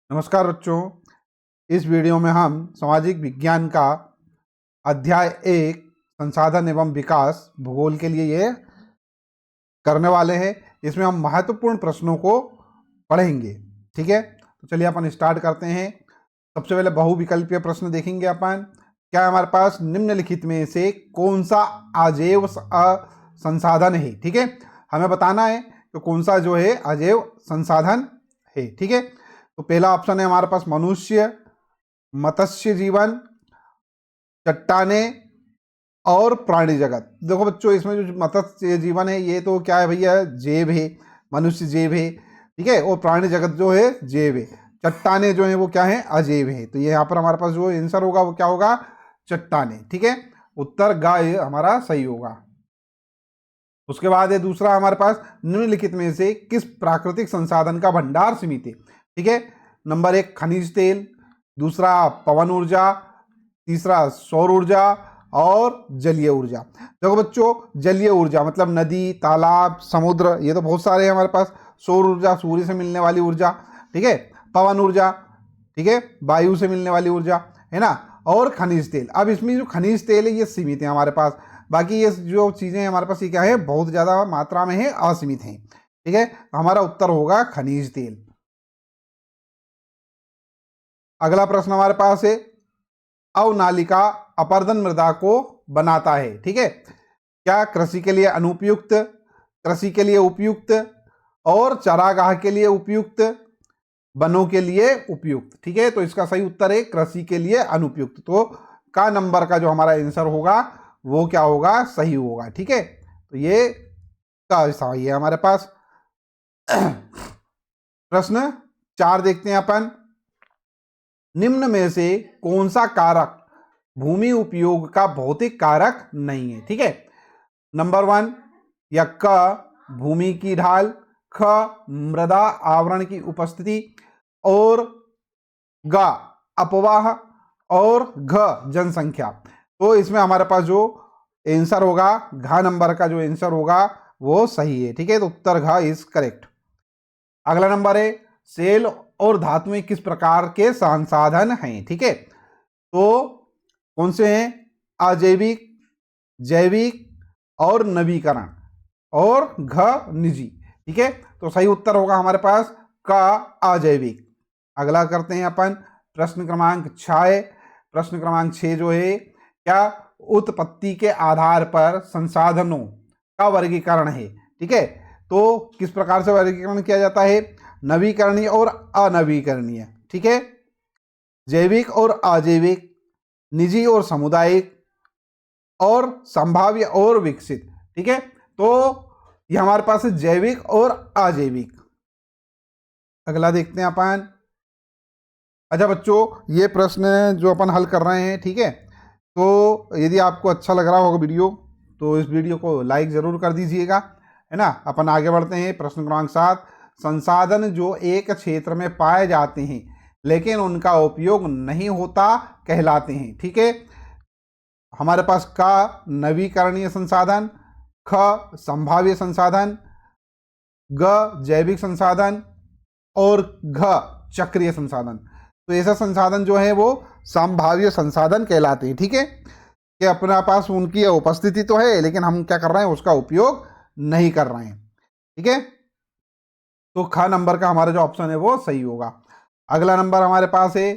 नमस्कार बच्चों। इस वीडियो में हम सामाजिक विज्ञान का अध्याय 1 संसाधन एवं विकास भूगोल के लिए ये करने वाले हैं। इसमें हम महत्वपूर्ण प्रश्नों को पढ़ेंगे। ठीक है, तो चलिए अपन स्टार्ट करते हैं। सबसे पहले बहुविकल्पीय प्रश्न देखेंगे अपन। क्या है हमारे पास? निम्नलिखित में से कौन सा अजैव संसाधन है? ठीक है, हमें बताना है कि कौन सा जो है अजैव संसाधन है। ठीक है, तो पहला ऑप्शन है हमारे पास मनुष्य, मत्स्य जीवन, चट्टाने और प्राणी जगत। देखो बच्चों, इसमें जो मत्स्य जीवन है ये तो क्या है भैया, जैव है, मनुष्य जैव है। ठीक है, और प्राणी जगत जो है जैव है। चट्टाने जो है वो क्या है, अजैव है। तो ये यहाँ पर हमारे पास जो आंसर होगा वो क्या होगा, चट्टाने। ठीक है, उत्तर ग हमारा सही होगा। उसके बाद है दूसरा हमारे पास, निम्नलिखित में से किस प्राकृतिक संसाधन का भंडार सीमित है? ठीक है, नंबर 1 खनिज तेल, दूसरा पवन ऊर्जा, तीसरा सौर ऊर्जा और जलीय ऊर्जा। देखो बच्चों, जलीय ऊर्जा मतलब नदी, तालाब, समुद्र, ये तो बहुत सारे हैं हमारे पास। सौर ऊर्जा सूर्य से मिलने वाली ऊर्जा। ठीक है, पवन ऊर्जा, ठीक है, वायु से मिलने वाली ऊर्जा, है ना। और खनिज तेल। अब इसमें जो खनिज तेल है ये सीमित है हमारे पास। बाकी ये जो चीज़ें हैं हमारे पास ये क्या है, बहुत ज़्यादा मात्रा में है, असीमित हैं। ठीक है, हमारा उत्तर होगा खनिज तेल। अगला प्रश्न हमारे पास है, अवनालिका अपर्दन मृदा को बनाता है। ठीक है, क्या कृषि के लिए अनुपयुक्त, कृषि के लिए उपयुक्त और चारागाह के लिए उपयुक्त, वनों के लिए उपयुक्त? ठीक है, तो इसका सही उत्तर है कृषि के लिए अनुपयुक्त। तो का नंबर का जो हमारा आंसर होगा वो क्या होगा, सही होगा। ठीक है, तो ये का सही है हमारे पास। प्रश्न 4 देखते हैं अपन। निम्न में से कौन सा कारक भूमि उपयोग का भौतिक कारक नहीं है? ठीक है, नंबर 1 या क भूमि की ढाल, ख मृदा आवरण की उपस्थिति और ग अपवाह और घ जनसंख्या। तो इसमें हमारे पास जो आंसर होगा, घ नंबर का जो आंसर होगा वो सही है। ठीक है, तो उत्तर घ इज करेक्ट। अगला नंबर है, सेल और धातुएं किस प्रकार के संसाधन हैं? ठीक है, तो कौन से हैं? अजैविक, जैविक और नवीकरण और घ निजी। ठीक है, तो सही उत्तर होगा हमारे पास का अजैविक। अगला करते हैं अपन प्रश्न क्रमांक 6। प्रश्न क्रमांक 6 जो है, क्या उत्पत्ति के आधार पर संसाधनों का वर्गीकरण है? ठीक है, तो किस प्रकार से वर्गीकरण किया जाता है? नवीकरणीय और अनवीकरणीय। ठीक है, जैविक और अजैविक, निजी और सामुदायिक और संभाव्य और विकसित। ठीक है, तो ये हमारे पास है जैविक और अजैविक। अगला देखते हैं अपन। अच्छा बच्चों, ये प्रश्न जो अपन हल कर रहे हैं, ठीक है, तो यदि आपको अच्छा लग रहा होगा वीडियो तो इस वीडियो को लाइक ज़रूर कर दीजिएगा, है ना। अपन आगे बढ़ते हैं। प्रश्न क्रमांक 7, संसाधन जो एक क्षेत्र में पाए जाते हैं लेकिन उनका उपयोग नहीं होता कहलाते हैं? ठीक है, हमारे पास का नवीकरणीय संसाधन, ख संभाव्य संसाधन, ग जैविक संसाधन और घ चक्रीय संसाधन। तो ऐसा संसाधन जो है वो संभाव्य संसाधन कहलाते हैं। ठीक है, कि अपने पास उनकी उपस्थिति तो है लेकिन हम क्या कर रहे हैं, उसका उपयोग नहीं कर रहे हैं। ठीक है, तो ख नंबर का हमारा जो ऑप्शन है वो सही होगा। अगला नंबर हमारे पास है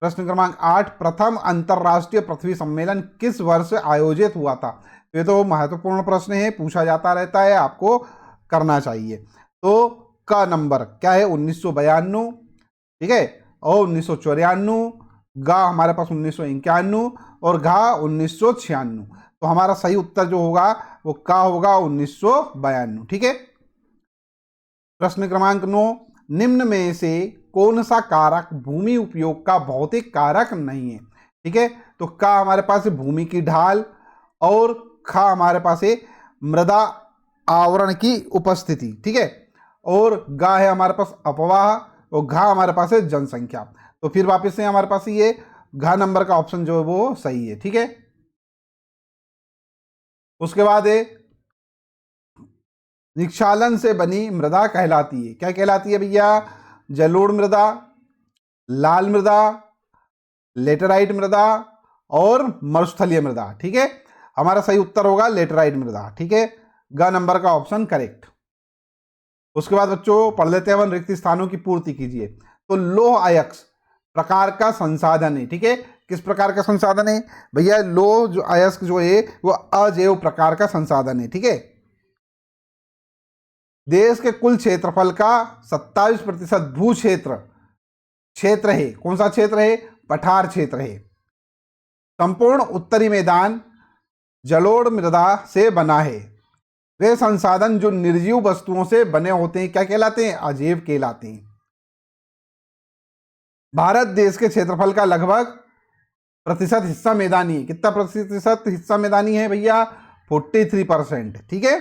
प्रश्न क्रमांक 8, प्रथम अंतरराष्ट्रीय पृथ्वी सम्मेलन किस वर्ष आयोजित हुआ था? ये तो महत्वपूर्ण प्रश्न है, पूछा जाता रहता है, आपको करना चाहिए। तो का नंबर क्या है, 1992। ठीक है, और 1994, गा हमारे पास 1991 और घा 1996। तो हमारा सही उत्तर जो होगा वो का होगा 1992। ठीक है, प्रश्न क्रमांक 9, निम्न में से कौन सा कारक भूमि उपयोग का भौतिक कारक नहीं है? ठीक है, तो का हमारे पास है भूमि की ढाल और खा हमारे पास है मृदा आवरण की उपस्थिति। ठीक है, और गा है हमारे पास अपवाह और घा हमारे पास है जनसंख्या। तो फिर वापस से हमारे पास ये घा नंबर का ऑप्शन जो है वो सही है। ठीक है, उसके बाद है निक्षालन से बनी मृदा कहलाती है, क्या कहलाती है भैया? जलोढ़ मृदा, लाल मृदा, लेटेराइट मृदा और मरुस्थलीय मृदा। ठीक है, हमारा सही उत्तर होगा लेटेराइट मृदा। ठीक है, ग नंबर का ऑप्शन करेक्ट। उसके बाद बच्चों पढ़ लेते हैं, रिक्त स्थानों की पूर्ति कीजिए। तो लौह अयस्क प्रकार का संसाधन है। ठीक है, किस प्रकार का संसाधन है भैया? लौह जो अयस्क जो है वो अजैव प्रकार का संसाधन है। ठीक है, देश के कुल क्षेत्रफल का 27% भू क्षेत्र है। कौन सा क्षेत्र है? पठार क्षेत्र है। संपूर्ण उत्तरी मैदान जलोढ़ मृदा से बना है। वे संसाधन जो निर्जीव वस्तुओं से बने होते हैं क्या कहलाते हैं? अजैव कहलाते हैं। भारत देश के क्षेत्रफल का लगभग प्रतिशत हिस्सा मैदानी है। कितना प्रतिशत हिस्सा मैदानी है भैया? 43%। ठीक है,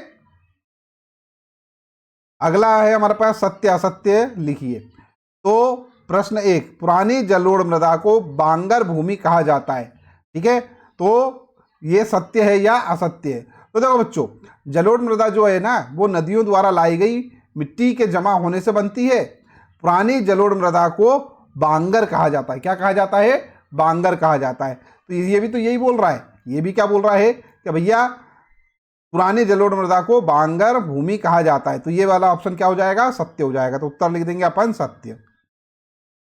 अगला है हमारे पास सत्य असत्य लिखिए। तो प्रश्न 1, पुरानी जलोढ़ मृदा को बांगर भूमि कहा जाता है। ठीक है, तो ये सत्य है या असत्य है? तो देखो बच्चों, जलोढ़ मृदा जो है ना वो नदियों द्वारा लाई गई मिट्टी के जमा होने से बनती है। पुरानी जलोढ़ मृदा को बांगर कहा जाता है। क्या कहा जाता है? बांगर कहा जाता है। तो ये भी तो यही बोल रहा है, ये भी क्या बोल रहा है कि भैया पुरानी जलोढ़ मृदा को बांगर भूमि कहा जाता है। तो ये वाला ऑप्शन क्या हो जाएगा? सत्य हो जाएगा। तो उत्तर लिख देंगे अपन सत्य।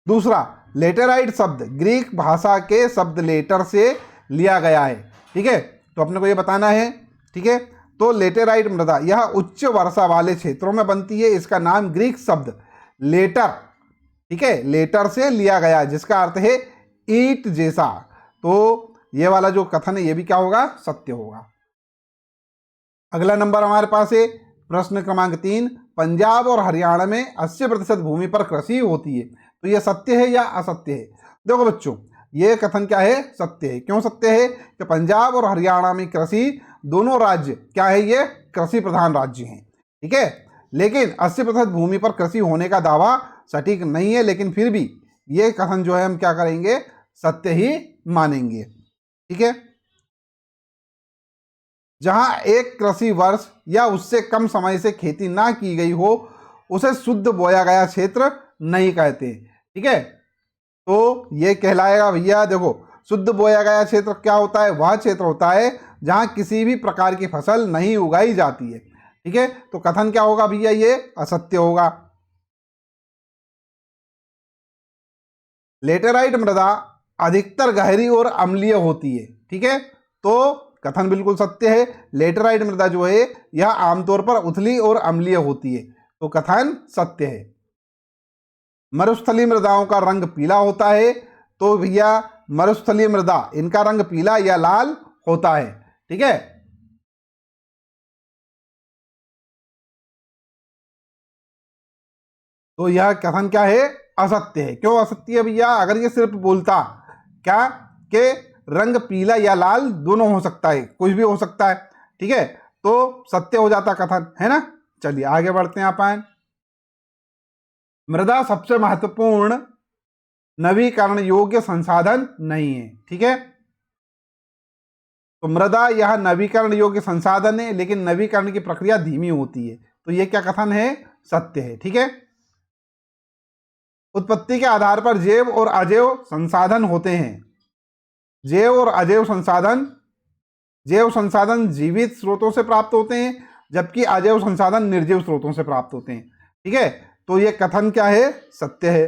दूसरा, लेटेराइट शब्द ग्रीक भाषा के शब्द लेटर से लिया गया है। ठीक है, तो अपने को ये बताना है। ठीक है, तो लेटेराइट मृदा यह उच्च वर्षा वाले क्षेत्रों में बनती है। इसका नाम ग्रीक शब्द लेटर, ठीक है, लेटर से लिया गया जिसका अर्थ है ईंट जैसा। तो ये वाला जो कथन है ये भी क्या होगा? सत्य होगा। अगला नंबर हमारे पास है प्रश्न क्रमांक 3, पंजाब और हरियाणा में 80% भूमि पर कृषि होती है। तो ये सत्य है या असत्य है? देखो बच्चों, ये कथन क्या है? सत्य है। क्यों सत्य है? कि पंजाब और हरियाणा में कृषि दोनों राज्य क्या है? ये कृषि प्रधान राज्य हैं। ठीक है, लेकिन 80% भूमि पर कृषि होने का दावा सटीक नहीं है, लेकिन फिर भी ये कथन जो है हम क्या करेंगे? सत्य ही मानेंगे। ठीक है, जहां एक कृषि वर्ष या उससे कम समय से खेती ना की गई हो उसे शुद्ध बोया गया क्षेत्र नहीं कहते। ठीक है, तो ये कहलाएगा भैया, देखो शुद्ध बोया गया क्षेत्र क्या होता है? वह क्षेत्र होता है जहां किसी भी प्रकार की फसल नहीं उगाई जाती है। ठीक है, तो कथन क्या होगा भैया? ये असत्य होगा। लेटेराइट मृदा अधिकतर गहरी और अम्लीय होती है। ठीक है, तो कथन बिल्कुल सत्य है। लेटेराइट मृदा जो है यह आमतौर पर उथली और अम्लीय होती है। तो कथन सत्य है। मरुस्थलीय मृदाओं का रंग पीला होता है। तो भैया मरुस्थलीय मृदा इनका रंग पीला या लाल होता है। ठीक है, तो यह कथन क्या है? असत्य है। क्यों असत्य है भैया? अगर ये सिर्फ बोलता क्या कि रंग पीला या लाल दोनों हो सकता है, कुछ भी हो सकता है, ठीक है, तो सत्य हो जाता कथन, है ना। चलिए आगे बढ़ते हैं अपन। मृदा सबसे महत्वपूर्ण नवीकरण योग्य संसाधन नहीं है। ठीक है, तो मृदा यह नवीकरण योग्य संसाधन है, लेकिन नवीकरण की प्रक्रिया धीमी होती है। तो यह क्या कथन है? सत्य है। ठीक है, उत्पत्ति के आधार पर जैव और अजैव संसाधन होते हैं। जैव और अजैव संसाधन जीवित स्रोतों से प्राप्त होते हैं, जबकि अजैव संसाधन निर्जीव स्रोतों से प्राप्त होते हैं। ठीक है, तो यह कथन क्या है? सत्य है।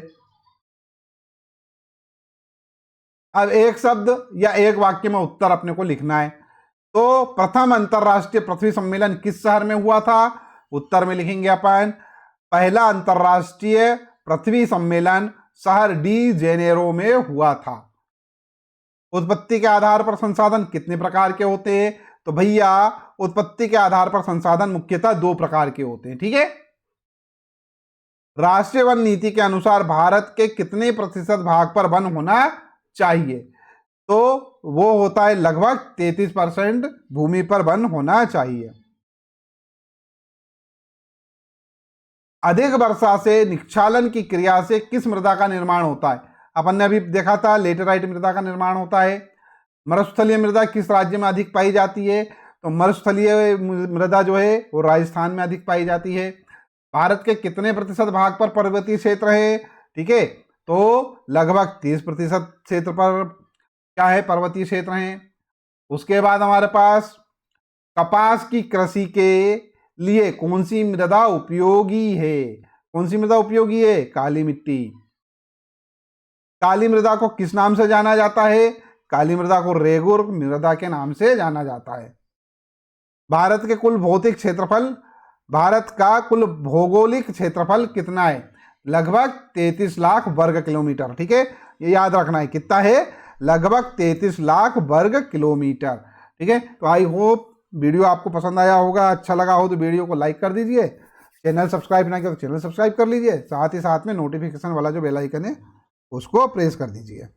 अब एक शब्द या एक वाक्य में उत्तर अपने को लिखना है। तो प्रथम अंतरराष्ट्रीय पृथ्वी सम्मेलन किस शहर में हुआ था? उत्तर में लिखेंगे अपन पहला अंतरराष्ट्रीय पृथ्वी सम्मेलन शहर डी जेनेरो में हुआ था। उत्पत्ति के आधार पर संसाधन कितने प्रकार के होते हैं? तो भैया उत्पत्ति के आधार पर संसाधन मुख्यतः 2 प्रकार के होते हैं। ठीक है, राष्ट्रीय वन नीति के अनुसार भारत के कितने प्रतिशत भाग पर वन होना चाहिए? तो वो होता है लगभग 33% भूमि पर वन होना चाहिए। अधिक वर्षा से निक्षालन की क्रिया से किस मृदा का निर्माण होता है? अपन ने अभी देखा था लेटेराइट मृदा का निर्माण होता है। मरुस्थलीय मृदा किस राज्य में अधिक पाई जाती है? तो मरुस्थलीय मृदा जो है वो राजस्थान में अधिक पाई जाती है। भारत के कितने प्रतिशत भाग पर पर्वतीय क्षेत्र है? ठीक है, तो लगभग 30% क्षेत्र पर क्या है, पर्वतीय क्षेत्र हैं। उसके बाद हमारे पास कपास की कृषि के लिए कौन सी मृदा उपयोगी है? कौन सी मृदा उपयोगी है? काली मिट्टी। काली मृदा को किस नाम से जाना जाता है? काली मृदा को रेगुर मृदा के नाम से जाना जाता है। भारत के कुल भौतिक क्षेत्रफल, भारत का कुल भौगोलिक क्षेत्रफल कितना है? लगभग 33 लाख वर्ग किलोमीटर। ठीक है, ये याद रखना है, कितना है? लगभग 33 लाख वर्ग किलोमीटर। ठीक है, तो आई होप वीडियो आपको पसंद आया होगा, अच्छा लगा हो तो वीडियो को लाइक कर दीजिए, चैनल सब्सक्राइब ना किया तो चैनल सब्सक्राइब कर लीजिए, साथ ही साथ में नोटिफिकेशन वाला जो बेल आइकन है उसको प्रेस कर दीजिए।